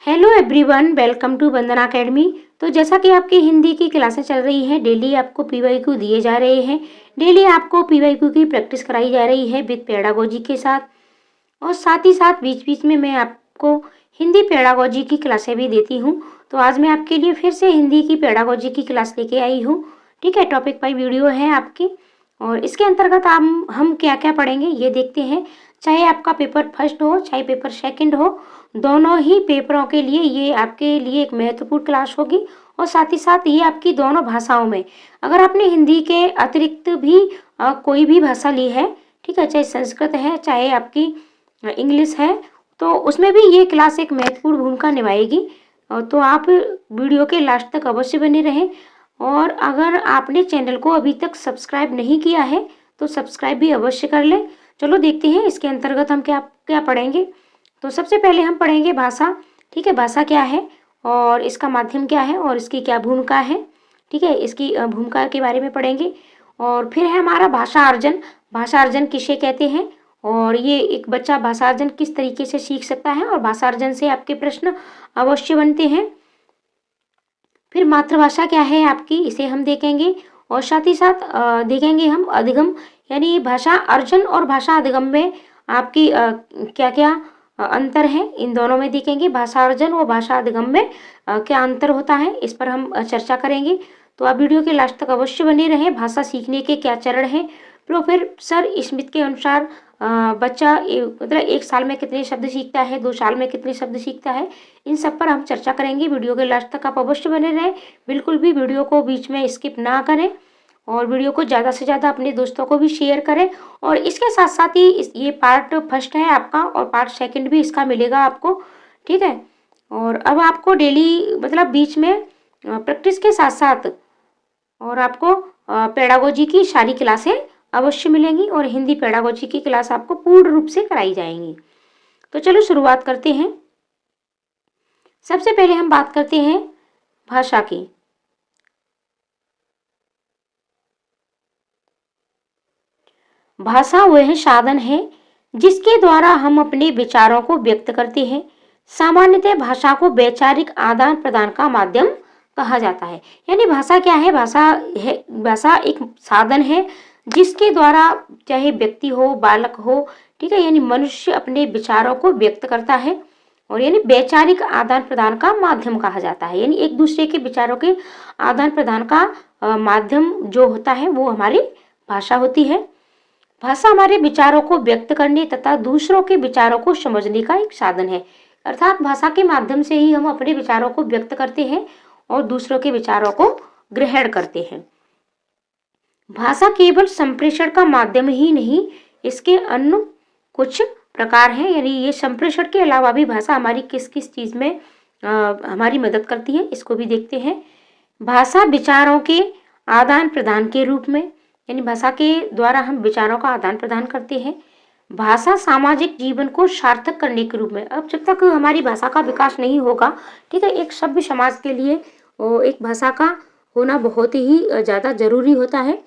Hello everyone, welcome to Vandana academy. तो जैसा कि आपकी हिंदी की क्लासें चल रही हैं, डेली आपको पीवाईक्यू दिए जा रहे हैं। डेली आपको पीवाईक्यू की प्रैक्टिस कराई जा रही है विद पेडागोजी के साथ। और साथ ही साथ बीच बीच में मैं आपको हिंदी पेडागोजी की क्लासें भी देती हूँ। तो आज मैं आपके लिए फिर से हिंदी की पेडागोजी की क्लास लेके आई हूँ। ठीक है, टॉपिक बाई वीडियो है आपकी। और इसके अंतर्गत हम क्या क्या पढ़ेंगे ये देखते हैं। चाहे आपका पेपर फर्स्ट हो चाहे पेपर सेकंड हो, दोनों ही पेपरों के लिए ये आपके लिए एक महत्वपूर्ण क्लास होगी। और साथ ही साथ ये आपकी दोनों भाषाओं में, अगर आपने हिंदी के अतिरिक्त भी कोई भी भाषा ली है, ठीक है, चाहे संस्कृत है चाहे आपकी इंग्लिश है, तो उसमें भी ये क्लास एक महत्वपूर्ण भूमिका निभाएगी। तो आप वीडियो के लास्ट तक अवश्य बने रहें। और अगर आपने चैनल को अभी तक सब्सक्राइब नहीं किया है तो सब्सक्राइब भी अवश्य कर लें। चलो देखते हैं इसके अंतर्गत हम क्या क्या पढ़ेंगे। तो सबसे पहले हम पढ़ेंगे भाषा। ठीक है, भाषा क्या है और इसका माध्यम क्या है और इसकी क्या भूमिका है। ठीक है, इसकी भूमिका के बारे में पढ़ेंगे। और फिर है हमारा भाषा अर्जन। भाषा अर्जन किसे कहते हैं और ये एक बच्चा भाषा अर्जन किस तरीके से सीख सकता है, और भाषा अर्जन से आपके प्रश्न अवश्य बनते हैं। फिर मातृभाषा क्या है आपकी, इसे हम देखेंगे। और साथ ही साथ देखेंगे हम अधिगम, यानी भाषा अर्जन और भाषा अधिगम में आपकी क्या क्या अंतर है, इन दोनों में देखेंगे। भाषा अर्जन और भाषा अधिगम में क्या अंतर होता है, इस पर हम चर्चा करेंगे। तो आप वीडियो के लास्ट तक अवश्य बने रहें। भाषा सीखने के क्या चरण हैं, प्रोफेसर स्मिथ के अनुसार बच्चा मतलब 1 साल में कितने शब्द सीखता है, 2 साल में कितने शब्द सीखता है, इन सब पर हम चर्चा करेंगे। वीडियो के लास्ट तक आप अवश्य बने रहें। बिल्कुल भी वीडियो को बीच में स्किप ना करें और वीडियो को ज़्यादा से ज़्यादा अपने दोस्तों को भी शेयर करें। और इसके साथ साथ ही ये पार्ट फर्स्ट है आपका और पार्ट सेकंड भी इसका मिलेगा आपको। ठीक है, और अब आपको डेली मतलब बीच में प्रैक्टिस के साथ साथ और आपको पेडागोजी की सारी क्लासें अवश्य मिलेंगी और हिंदी पेडागोजी की क्लास आपको पूर्ण रूप से कराई जाएंगी। तो चलो शुरुआत करते हैं। सबसे पहले हम बात करते हैं भाषा की। भाषा वह साधन है जिसके द्वारा हम अपने विचारों को व्यक्त करते हैं। सामान्यतः भाषा को वैचारिक आदान प्रदान का माध्यम कहा जाता है। यानी भाषा क्या है, भाषा एक साधन है जिसके द्वारा चाहे व्यक्ति हो बालक हो, ठीक है, यानी मनुष्य अपने विचारों को व्यक्त करता है। और यानी वैचारिक आदान प्रदान का माध्यम कहा जाता है, यानी एक दूसरे के विचारों के आदान प्रदान का माध्यम जो होता है वो हमारी भाषा होती है। भाषा हमारे विचारों को व्यक्त करने तथा दूसरों के विचारों को समझने का एक साधन है। अर्थात भाषा के माध्यम से ही हम अपने विचारों को व्यक्त करते हैं और दूसरों के विचारों को ग्रहण करते हैं। भाषा केवल संप्रेषण का माध्यम ही नहीं, इसके अन्य कुछ प्रकार हैं। यानी ये संप्रेषण के अलावा भी भाषा हमारी किस किस चीज में हमारी मदद करती है, इसको भी देखते हैं। भाषा विचारों के आदान प्रदान के रूप में, यानी भाषा के द्वारा हम विचारों का आदान प्रदान करते हैं। भाषा सामाजिक जीवन को सार्थक करने के रूप में, अब जब तक हमारी भाषा का विकास नहीं होगा, ठीक है, एक सभ्य समाज के लिए एक भाषा का होना बहुत ही ज़्यादा जरूरी होता है।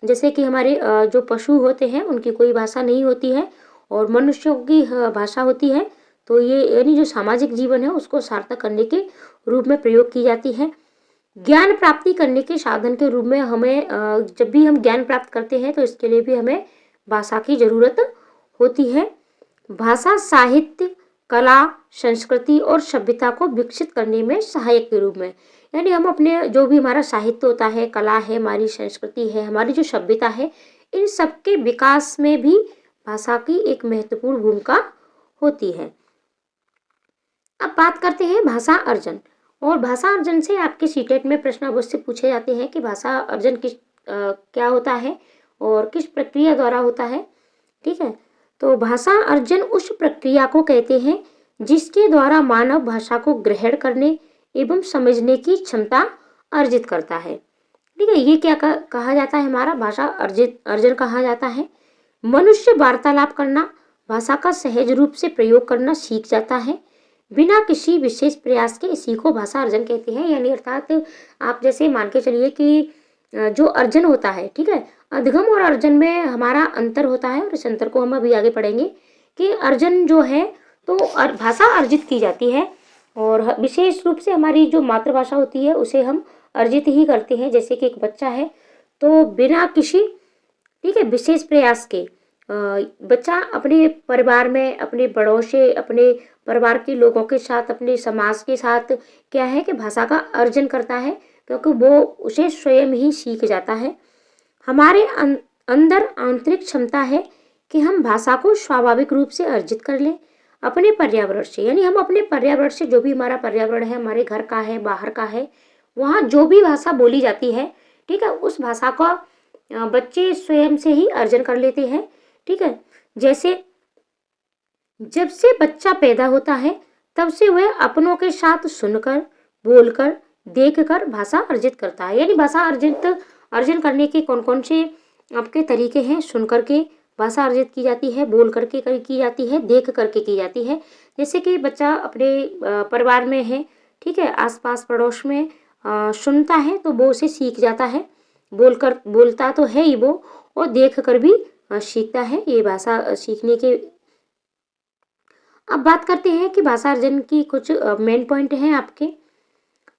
जैसे कि हमारे जो पशु होते हैं उनकी कोई भाषा नहीं होती है और मनुष्यों की भाषा होती है। तो ये यानी जो सामाजिक जीवन है उसको सार्थक करने के रूप में प्रयोग की जाती है। ज्ञान प्राप्ति करने के साधन के रूप में हमें जब भी हम ज्ञान प्राप्त करते हैं तो इसके लिए भी हमें भाषा की जरूरत होती है। भाषा साहित्य, कला, संस्कृति और सभ्यता को विकसित करने में सहायक के रूप में, यानी हम अपने जो भी हमारा साहित्य होता है, कला है, हमारी संस्कृति है, हमारी जो सभ्यता है, इन सबके विकास में भी भाषा की एक महत्वपूर्ण भूमिका होती है। अब बात करते हैं भाषा अर्जन। और भाषा अर्जन से आपके सीटेट में प्रश्न अवश्य पूछे जाते हैं कि भाषा अर्जन क्या होता है और किस प्रक्रिया द्वारा होता है। ठीक है, तो भाषा अर्जन उस प्रक्रिया को कहते हैं जिसके द्वारा मानव भाषा को ग्रहण करने एवं समझने की क्षमता अर्जित करता है। ठीक है, ये क्या कहा जाता है, हमारा भाषा अर्जन कहा जाता है। मनुष्य वार्तालाप करना, भाषा का सहज रूप से प्रयोग करना सीख जाता है बिना किसी विशेष प्रयास के, इसी को भाषा अर्जन कहते हैं। यानी अर्थात आप जैसे मान के चलिए कि जो अर्जन होता है, ठीक है, अधिगम और अर्जन में हमारा अंतर होता है और इस अंतर को हम अभी आगे पढ़ेंगे कि अर्जन जो है तो भाषा अर्जित की जाती है और विशेष रूप से हमारी जो मातृभाषा होती है उसे हम अर्जित ही करते हैं। जैसे कि एक बच्चा है तो बिना किसी, ठीक है, विशेष प्रयास के बच्चा अपने परिवार में अपने बड़ों से, अपने परिवार के लोगों के साथ, अपने समाज के साथ क्या है कि भाषा का अर्जन करता है, क्योंकि वो उसे स्वयं ही सीख जाता है। हमारे अंदर आंतरिक क्षमता है कि हम भाषा को स्वाभाविक रूप से अर्जित कर लें अपने पर्यावरण से। यानी हम अपने पर्यावरण से, जो भी हमारा पर्यावरण है, हमारे घर का है, बाहर का है, वहाँ जो भी भाषा बोली जाती है, ठीक है, उस भाषा का बच्चे स्वयं से ही अर्जन कर लेते हैं। ठीक है, जैसे जब से बच्चा पैदा होता है तब से वह अपनों के साथ सुनकर, बोलकर, देखकर भाषा अर्जित करता है। यानी भाषा अर्जन करने के कौन कौन से आपके तरीके हैं? सुन करके भाषा अर्जित की जाती है, बोल करके की जाती है, देख करके की जाती है। जैसे कि बच्चा अपने परिवार में है, ठीक है, आसपास पड़ोस में सुनता है तो वो उसे सीख जाता है, बोलता तो है ही वो, और देख कर भी सीखता है। ये भाषा सीखने के। अब बात करते हैं कि भाषा अर्जन की कुछ मेन पॉइंट हैं आपके।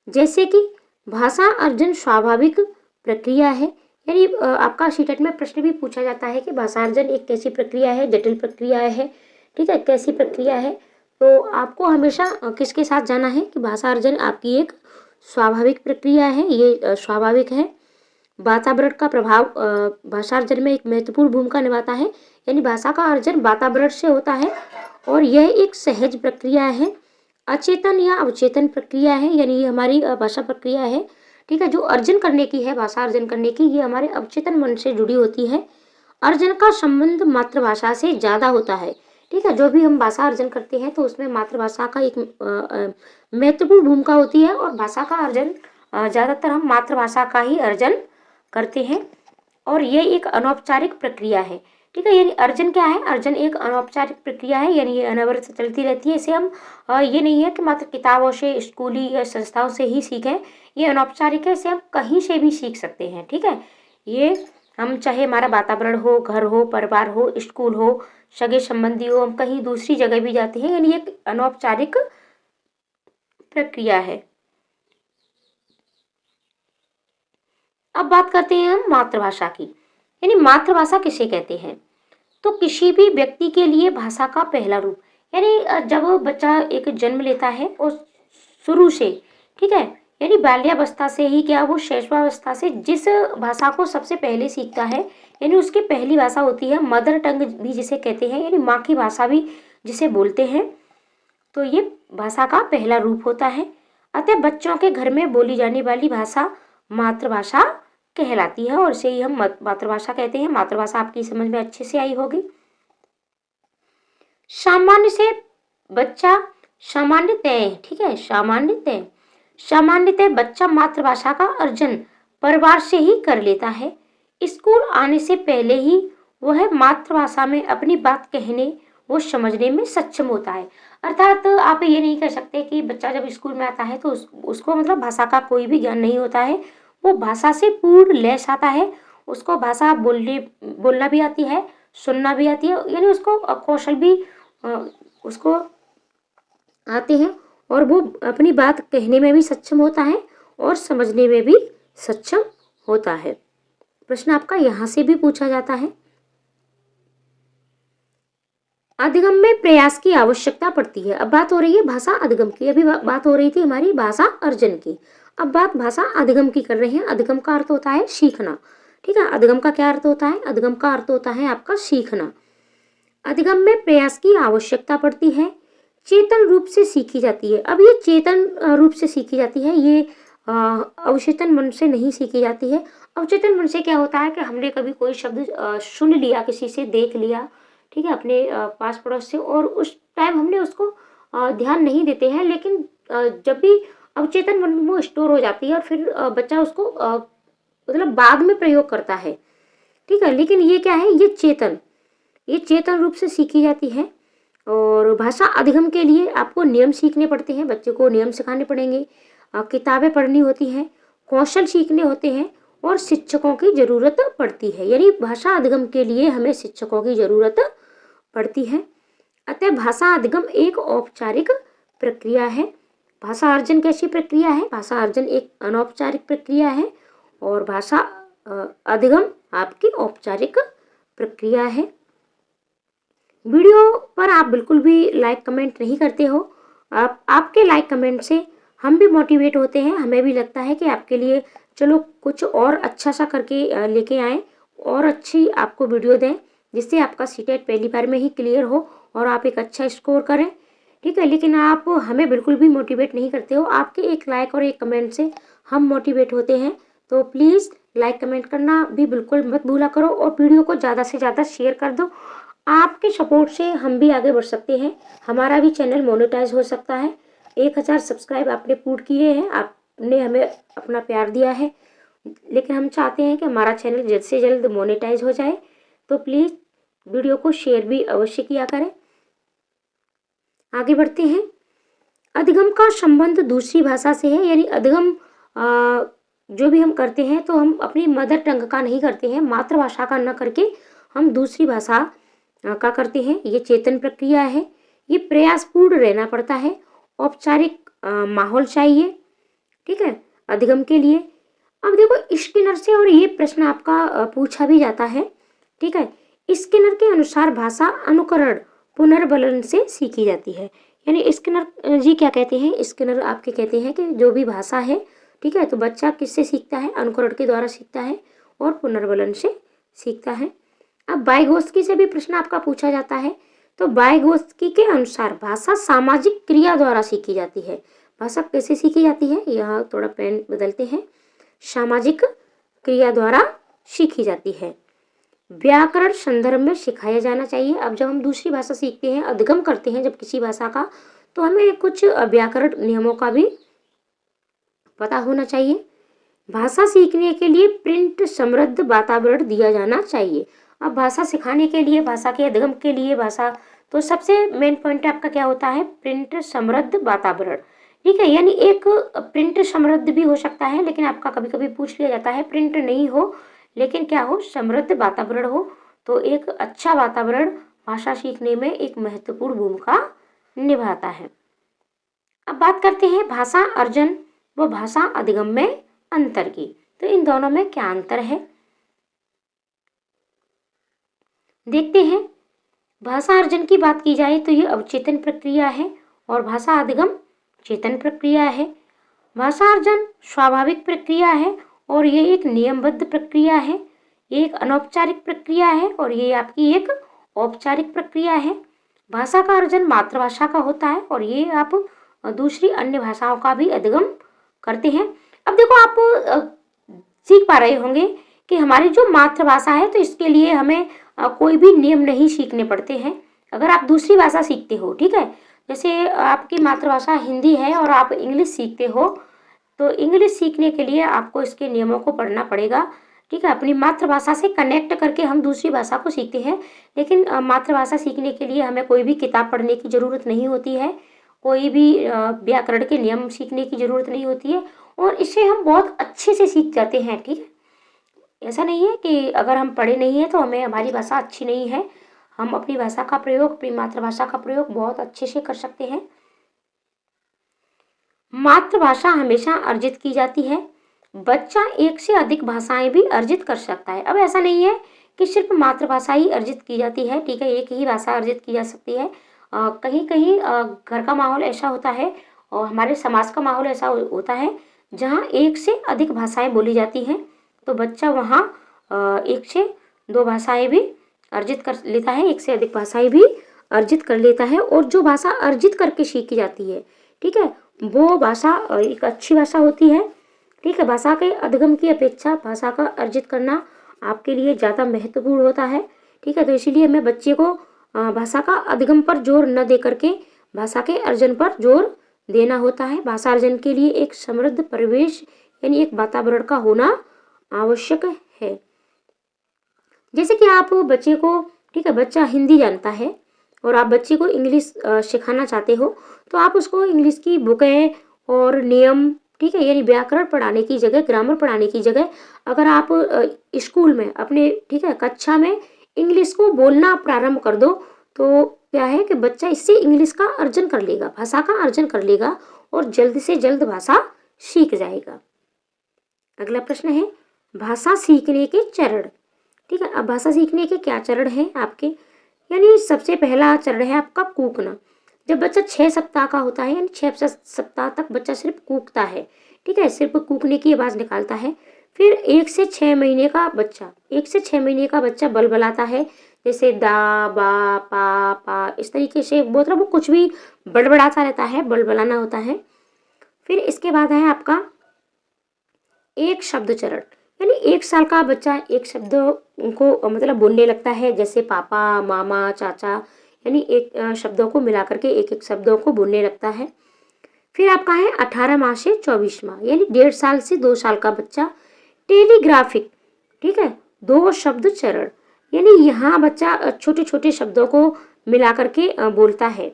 जैसे कि भाषा अर्जन स्वाभाविक प्रक्रिया है। यानी आपका सीटेट में प्रश्न भी पूछा जाता है कि भाषा अर्जन एक कैसी प्रक्रिया है, जटिल प्रक्रिया है, ठीक है, कैसी प्रक्रिया है। तो आपको हमेशा किसके साथ जाना है कि भाषा अर्जन आपकी एक स्वाभाविक प्रक्रिया है, ये स्वाभाविक है। वातावरण का प्रभाव भाषा अर्जन में एक महत्वपूर्ण भूमिका निभाता है। यानी भाषा का अर्जन वातावरण से होता है और यह एक सहज प्रक्रिया है, अचेतन या अवचेतन प्रक्रिया है। यानी ये हमारी भाषा प्रक्रिया है, ठीक है, जो अर्जन करने की है, भाषा अर्जन करने की, ये हमारे अवचेतन मन से जुड़ी होती है। अर्जन का संबंध मातृभाषा से ज़्यादा होता है, ठीक है। जो भी हम भाषा अर्जन करते हैं तो उसमें मातृभाषा का एक महत्वपूर्ण भूमिका होती है, और भाषा का अर्जन ज़्यादातर हम मातृभाषा का ही अर्जन करते हैं, और ये एक अनौपचारिक प्रक्रिया है, ठीक है। यानी अर्जन क्या है? अर्जन एक अनौपचारिक प्रक्रिया है, यानी ये अनवरत चलती रहती है। इसे हम ये नहीं है कि मात्र किताबों से, स्कूली या संस्थाओं से ही सीखें, ये अनौपचारिक है, इसे हम कहीं से भी सीख सकते हैं, ठीक है। ये हम चाहे हमारा वातावरण हो, घर हो, परिवार हो, स्कूल हो, सगे संबंधी हो, हम कहीं दूसरी जगह भी जाते हैं, यानी एक अनौपचारिक प्रक्रिया है। अब बात करते हैं हम मातृभाषा की। यानी मातृभाषा किसे कहते हैं? तो किसी भी व्यक्ति के लिए भाषा का पहला रूप, यानी जब बच्चा एक जन्म लेता है और शुरू से, ठीक है, यानी बाल्यावस्था से ही क्या, वो शैशवावस्था से जिस भाषा को सबसे पहले सीखता है, यानी उसकी पहली भाषा होती है मदर टंग भी जिसे कहते हैं, यानी माँ की भाषा भी जिसे बोलते हैं, तो ये भाषा का पहला रूप होता है। अतः बच्चों के घर में बोली जाने वाली भाषा मातृभाषा कहलाती है, और इसे ही हम मातृभाषा कहते हैं। मातृभाषा आपकी समझ में अच्छे से आई होगी। सामान्य से बच्चा सामान्यतः, ठीक है, सामान्यतः बच्चा मातृभाषा का अर्जन परिवार से ही कर लेता है। स्कूल आने से पहले ही वह मातृभाषा में अपनी बात कहने वो समझने में सक्षम होता है। अर्थात आप ये नहीं कह सकते कि बच्चा जब स्कूल में आता है तो उसको मतलब भाषा का कोई भी ज्ञान नहीं होता है। वो भाषा से पूर्ण लैस आता है, उसको भाषा बोलना भी आती है, सुनना भी आती है, यानी उसको कौशल भी उसको आते हैं, और वो अपनी बात कहने में भी सक्षम होता है और समझने में भी सक्षम होता है। प्रश्न आपका यहाँ से भी पूछा जाता है। अधिगम में प्रयास की आवश्यकता पड़ती है। अब बात हो रही है भाषा अधिगम की, अभी बात हो रही थी हमारी भाषा अर्जन की, अब बात भाषा अधिगम की कर रहे हैं। अधिगम का अर्थ होता है सीखना, ठीक है। अधिगम का क्या अर्थ होता है? अधिगम का अर्थ होता है आपका सीखना। अधिगम में प्रयास की आवश्यकता पड़ती है, चेतन रूप से सीखी जाती है। अब ये चेतन रूप से सीखी जाती है, ये अवचेतन मन से नहीं सीखी जाती है। अवचेतन मन से क्या होता है कि हमने कभी कोई शब्द सुन लिया, किसी से देख लिया, ठीक है, अपने पास पड़ोस से, और उस टाइम हमने उसको ध्यान नहीं देते हैं, लेकिन जब भी अवचेतन मन में स्टोर हो जाती है और फिर बच्चा उसको मतलब बाद में प्रयोग करता है, ठीक है। लेकिन ये क्या है? ये चेतन रूप से सीखी जाती है। और भाषा अधिगम के लिए आपको नियम सीखने पड़ते हैं, बच्चे को नियम सिखाने पड़ेंगे, किताबें पढ़नी होती हैं, कौशल सीखने होते हैं, और शिक्षकों की जरूरत पड़ती है। यानी भाषा अधिगम के लिए हमें शिक्षकों की जरूरत पड़ती है। अतः भाषा अधिगम एक औपचारिक प्रक्रिया है, भाषा अर्जन कैसी प्रक्रिया है? भाषा अर्जन एक अनौपचारिक प्रक्रिया है और भाषा अधिगम आपकी औपचारिक प्रक्रिया है। वीडियो पर आप बिल्कुल भी लाइक कमेंट नहीं करते हो। आपके लाइक कमेंट से हम भी मोटिवेट होते हैं, हमें भी लगता है कि आपके लिए चलो कुछ और अच्छा सा करके लेके आएँ और अच्छी आपको वीडियो दें, जिससे आपका सीटेट पहली बार में ही क्लियर हो और आप एक अच्छा स्कोर करें, ठीक है। लेकिन आप हमें बिल्कुल भी मोटिवेट नहीं करते हो। आपके एक लाइक और एक कमेंट से हम मोटिवेट होते हैं। तो प्लीज़ लाइक कमेंट करना भी बिल्कुल मत भूला करो और वीडियो को ज़्यादा से ज़्यादा शेयर कर दो। आपके सपोर्ट से हम भी आगे बढ़ सकते हैं, हमारा भी चैनल मोनेटाइज हो सकता है। 1000 सब्सक्राइब आपने पूर्ण किए हैं, आपने हमें अपना प्यार दिया है, लेकिन हम चाहते हैं कि हमारा चैनल जल्द से जल्द मोनेटाइज हो जाए। तो प्लीज़ वीडियो को शेयर भी अवश्य किया करें। आगे बढ़ते हैं। अधिगम का संबंध दूसरी भाषा से है, यानी अधिगम जो भी हम करते हैं तो हम अपनी मदर टंग का नहीं करते हैं, मातृभाषा का न करके हम दूसरी भाषा का करते हैं। ये चेतन प्रक्रिया है, ये प्रयासपूर्ण रहना पड़ता है, औपचारिक माहौल चाहिए, ठीक है, अधिगम के लिए। अब देखो स्किनर से और ये प्रश्न आपका पूछा भी जाता है, ठीक है। स्किनर के अनुसार भाषा अनुकरण पुनर्बलन से सीखी जाती है। यानी स्किनर जी क्या कहते हैं? स्किनर आपके कहते हैं कि जो भी भाषा है, ठीक है, तो बच्चा किससे सीखता है? अनुकरण के द्वारा सीखता है और पुनर्बलन से सीखता है। अब वाइगोत्स्की से भी प्रश्न आपका पूछा जाता है, तो वाइगोत्स्की के अनुसार भाषा सामाजिक क्रिया द्वारा सीखी जाती है। भाषा कैसे सीखी जाती है? यहाँ थोड़ा पेन बदलते हैं, सामाजिक क्रिया द्वारा सीखी जाती है। व्याकरण संदर्भ में सिखाया जाना चाहिए। अब जब हम दूसरी भाषा सीखते हैं, अधिगम करते हैं जब किसी भाषा का, तो हमें कुछ व्याकरण नियमों का भी पता होना चाहिए। भाषा सीखने के लिए प्रिंट समृद्ध वातावरण दिया जाना चाहिए। अब भाषा सिखाने के लिए, भाषा के अधिगम के लिए, भाषा तो सबसे मेन पॉइंट आपका क्या होता है? प्रिंट समृद्ध वातावरण, ठीक है। यानी एक प्रिंट समृद्ध भी हो सकता है, लेकिन आपका कभी कभी पूछ लिया जाता है प्रिंट नहीं हो लेकिन क्या हो? समृद्ध वातावरण हो। तो एक अच्छा वातावरण भाषा सीखने में एक महत्वपूर्ण भूमिका निभाता है। अब बात करते हैं भाषा अर्जन व भाषा अधिगम में अंतर की। तो इन दोनों में क्या अंतर है, देखते हैं। भाषा अर्जन की बात की जाए तो ये अवचेतन प्रक्रिया है और भाषा अधिगम चेतन प्रक्रिया है। भाषा अर्जन स्वाभाविक प्रक्रिया है और ये एक नियमबद्ध प्रक्रिया है। ये एक अनौपचारिक प्रक्रिया है और ये आपकी एक औपचारिक प्रक्रिया है। भाषा का अर्जन मातृभाषा का होता है और ये आप दूसरी अन्य भाषाओं का भी अधिगम करते हैं। अब देखो आप सीख पा रहे होंगे कि हमारी जो मातृभाषा है, तो इसके लिए हमें कोई भी नियम नहीं सीखने पड़ते हैं। अगर आप दूसरी भाषा सीखते हो, ठीक है, जैसे आपकी मातृभाषा हिंदी है और आप इंग्लिश सीखते हो, तो इंग्लिश सीखने के लिए आपको इसके नियमों को पढ़ना पड़ेगा, ठीक है। अपनी मातृभाषा से कनेक्ट करके हम दूसरी भाषा को सीखते हैं, लेकिन मातृभाषा सीखने के लिए हमें कोई भी किताब पढ़ने की ज़रूरत नहीं होती है, कोई भी व्याकरण के नियम सीखने की ज़रूरत नहीं होती है और इससे हम बहुत अच्छे से सीख जाते हैं, ठीक है। ऐसा नहीं है कि अगर हम पढ़े नहीं हैं तो हमें हमारी भाषा अच्छी नहीं है। हम अपनी भाषा का प्रयोग, अपनी मातृभाषा का प्रयोग बहुत अच्छे से कर सकते हैं। मातृभाषा हमेशा अर्जित की जाती है। बच्चा एक से अधिक भाषाएं भी अर्जित कर सकता है। अब ऐसा नहीं है कि सिर्फ मातृभाषा ही अर्जित की जाती है, ठीक है, एक ही भाषा अर्जित की जा सकती है। कहीं कहीं घर का माहौल ऐसा होता है और हमारे समाज का माहौल ऐसा होता है जहाँ एक से अधिक भाषाएं बोली जाती हैं, तो बच्चा वहाँ एक से दो भाषाएं भी अर्जित कर लेता है, एक से अधिक भाषाएं भी अर्जित कर लेता है। और जो भाषा अर्जित करके सीखी जाती है, ठीक है, वो भाषा एक अच्छी भाषा होती है, ठीक है। भाषा के अधिगम की अपेक्षा भाषा का अर्जित करना आपके लिए ज़्यादा महत्वपूर्ण होता है, ठीक है। तो इसीलिए मैं बच्चे को भाषा का अधिगम पर जोर न दे करके भाषा के अर्जन पर जोर देना होता है। भाषा अर्जन के लिए एक समृद्ध परिवेश यानी एक वातावरण का होना आवश्यक है। जैसे कि आप बच्चे को, ठीक है, बच्चा हिंदी जानता है और आप बच्चे को इंग्लिश सिखाना चाहते हो, तो आप उसको इंग्लिश की बुकें और नियम, ठीक है, यानी व्याकरण पढ़ाने की जगह, ग्रामर पढ़ाने की जगह अगर आप स्कूल में अपने, ठीक है, कक्षा में इंग्लिश को बोलना प्रारंभ कर दो, तो क्या है कि बच्चा इससे इंग्लिश का अर्जन कर लेगा, भाषा का अर्जन कर लेगा और जल्द से जल्द भाषा सीख जाएगा। अगला प्रश्न है भाषा सीखने के चरण। ठीक है, अब भाषा सीखने के क्या चरण हैं आपके, यानी सबसे पहला चरण है आपका कूकना। जब बच्चा 6 सप्ताह का होता है, यानी 6 सप्ताह तक बच्चा सिर्फ कूकता है। ठीक है, सिर्फ कूकने की आवाज़ निकालता है। फिर 1 से 6 महीने का बच्चा, 1 से 6 महीने का बच्चा बलबलाता है, जैसे दा, बा, पा, इस तरीके से, मतलब वो कुछ भी बड़बड़ाता रहता है, बलबलाना होता है। फिर इसके बाद है आपका एक शब्द चरण, यानी 1 साल का बच्चा एक शब्द को मतलब बोलने लगता है, जैसे पापा, मामा, चाचा, यानी एक शब्दों को मिला करके एक एक शब्दों को बोलने लगता है। फिर आपका है 18 माह से 24 माह, यानी 1.5 साल से 2 साल का बच्चा टेलीग्राफिक। ठीक है, 2 शब्द चरण, यानी यहाँ बच्चा छोटे छोटे शब्दों को मिला करके बोलता है।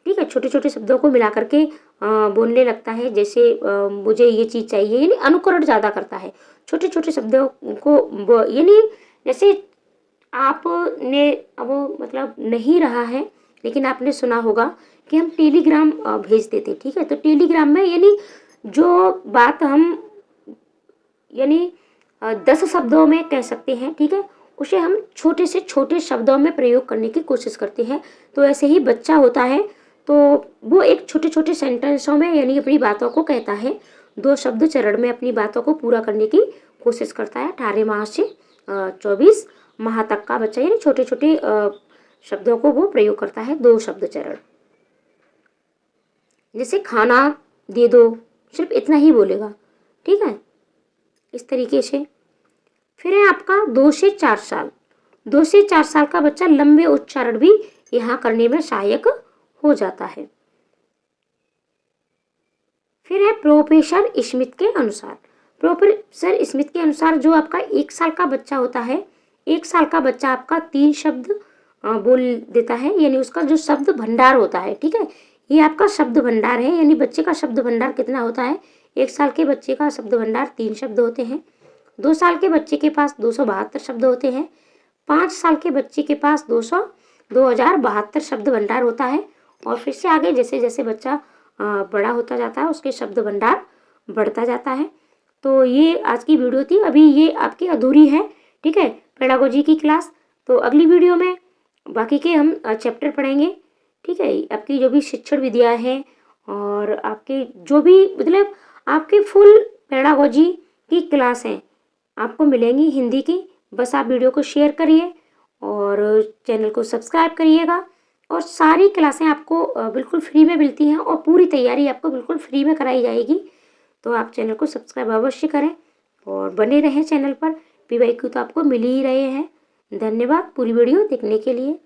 ठीक है, छोटे छोटे शब्दों को मिला करके बोलने लगता है, जैसे मुझे ये चीज़ चाहिए, यानी अनुकरण ज़्यादा करता है। छोटे छोटे शब्दों को यानी जैसे आपने, अब मतलब नहीं रहा है लेकिन आपने सुना होगा कि हम टेलीग्राम भेज देते। ठीक है, तो टेलीग्राम में यानी जो बात हम यानी 10 शब्दों में कह सकते हैं, ठीक है, उसे हम छोटे से छोटे शब्दों में प्रयोग करने की कोशिश करते हैं। तो ऐसे ही बच्चा होता है, तो वो एक छोटे छोटे सेंटेंसों में यानी अपनी बातों को कहता है। 2 शब्द चरण में अपनी बातों को पूरा करने की कोशिश करता है। 18 माह से 24 माह तक का बच्चा, यानी छोटे छोटे शब्दों को वो प्रयोग करता है। 2 शब्द चरण, जैसे खाना दे दो, सिर्फ इतना ही बोलेगा। ठीक है, इस तरीके से। फिर है आपका 2 से 4 साल। 2 से 4 साल का बच्चा लंबे उच्चारण भी यहाँ करने में सहायक हो जाता है। फिर है प्रोफेसर स्मिथ के अनुसार। प्रोफेसर स्मिथ के अनुसार जो आपका 1 साल का बच्चा होता है, 1 साल का बच्चा आपका 3 शब्द बोल देता है, यानी उसका जो शब्द भंडार होता है। ठीक है, ये आपका शब्द भंडार है, यानी बच्चे का शब्द भंडार कितना होता है। 1 साल के बच्चे का शब्द भंडार 3 शब्द होते हैं। 2 साल के बच्चे के पास 272 शब्द होते हैं। 5 साल के बच्चे के पास 2072 शब्द भंडार होता है। और फिर से आगे जैसे जैसे बच्चा बड़ा होता जाता है, उसके शब्द भंडार बढ़ता जाता है। तो ये आज की वीडियो थी, अभी ये आपकी अधूरी है। ठीक है, पेडागोजी की क्लास। तो अगली वीडियो में बाकी के हम चैप्टर पढ़ेंगे। ठीक है, आपकी जो भी शिक्षण विधियाँ हैं और आपके जो भी मतलब आपके फुल पेडागोजी की क्लास हैं आपको मिलेंगी हिंदी की। बस आप वीडियो को शेयर करिए और चैनल को सब्सक्राइब करिएगा। और सारी क्लासें आपको बिल्कुल फ्री में मिलती हैं और पूरी तैयारी आपको बिल्कुल फ्री में कराई जाएगी। तो आप चैनल को सब्सक्राइब अवश्य करें और बने रहें चैनल पर। PYQ तो आपको मिल ही रहे हैं। धन्यवाद पूरी वीडियो देखने के लिए।